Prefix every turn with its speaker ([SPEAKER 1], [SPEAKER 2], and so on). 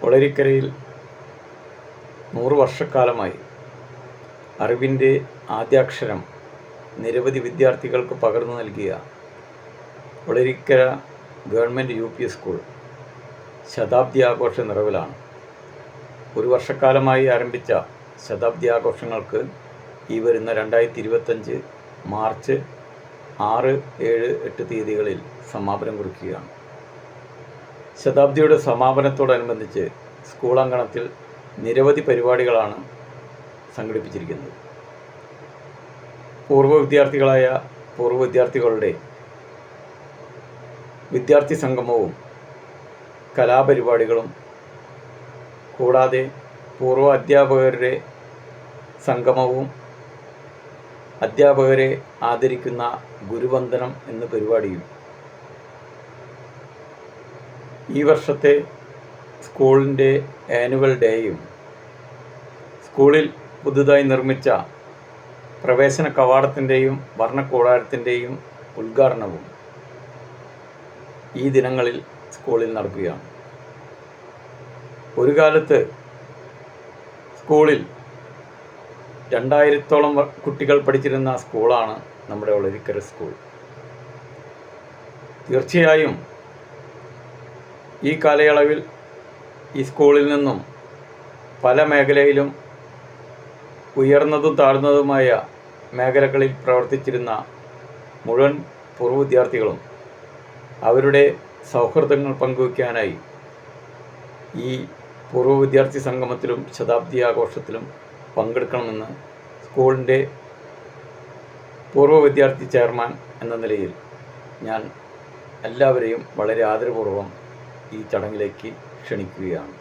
[SPEAKER 1] ഒളരിക്കരയിൽ 100 വർഷക്കാലമായി അറിവിൻ്റെ ആദ്യാക്ഷരം നിരവധി വിദ്യാർത്ഥികൾക്ക് പകർന്നു നൽകിയ ഒളരിക്കര ഗവൺമെൻറ് UP സ്കൂൾ ശതാബ്ദി ആഘോഷ നിറവിലാണ്. 1 വർഷക്കാലമായി ആരംഭിച്ച ശതാബ്ദി ആഘോഷങ്ങൾക്ക് ഈ വരുന്ന 2025 മാർച്ച് 6, 7, 8 തീയതികളിൽ സമാപനം കുറിക്കുകയാണ്. ശതാബ്ദിയുടെ സമാപനത്തോടനുബന്ധിച്ച് സ്കൂൾ അങ്കണത്തിൽ നിരവധി പരിപാടികളാണ് സംഘടിപ്പിച്ചിരിക്കുന്നത്. പൂർവ്വ വിദ്യാർത്ഥികളുടെ വിദ്യാർത്ഥി സംഗമവും കലാപരിപാടികളും കൂടാതെ പൂർവ്വ അധ്യാപകരുടെ സംഗമവും അധ്യാപകരെ ആദരിക്കുന്ന ഗുരുവന്ദനം എന്ന പരിപാടിയും ഈ വർഷത്തെ സ്കൂളിൻ്റെ ആനുവൽ ഡേയും സ്കൂളിൽ പുതുതായി നിർമ്മിച്ച പ്രവേശന കവാടത്തിൻ്റെയും വർണ്ണക്കൂടാരത്തിൻ്റെയും ഉദ്ഘാടനവും ഈ ദിനങ്ങളിൽ സ്കൂളിൽ നടക്കുകയാണ്. ഒരു കാലത്ത് സ്കൂളിൽ 2000-ഓളം കുട്ടികൾ പഠിച്ചിരുന്ന സ്കൂളാണ് നമ്മുടെ ഒളരിക്കര സ്കൂൾ. തീർച്ചയായും ഈ കാലയളവിൽ ഈ സ്കൂളിൽ നിന്നും പല മേഖലയിലും ഉയർന്നതും താഴ്ന്നതുമായ മേഖലകളിൽ പ്രവർത്തിച്ചിരുന്ന മുഴുവൻ പൂർവ്വ വിദ്യാർത്ഥികളും അവരുടെ സൗഹൃദങ്ങൾ പങ്കുവയ്ക്കാനായി ഈ പൂർവ്വ വിദ്യാർത്ഥി സംഗമത്തിലും ശതാബ്ദി ആഘോഷത്തിലും പങ്കെടുക്കണമെന്ന് സ്കൂളിൻ്റെ പൂർവ്വ വിദ്യാർത്ഥി ചെയർമാൻ എന്ന നിലയിൽ ഞാൻ എല്ലാവരെയും വളരെ ആദരപൂർവ്വം ഈ ചടങ്ങിലേക്ക് ക്ഷണിക്കുകയാണ്.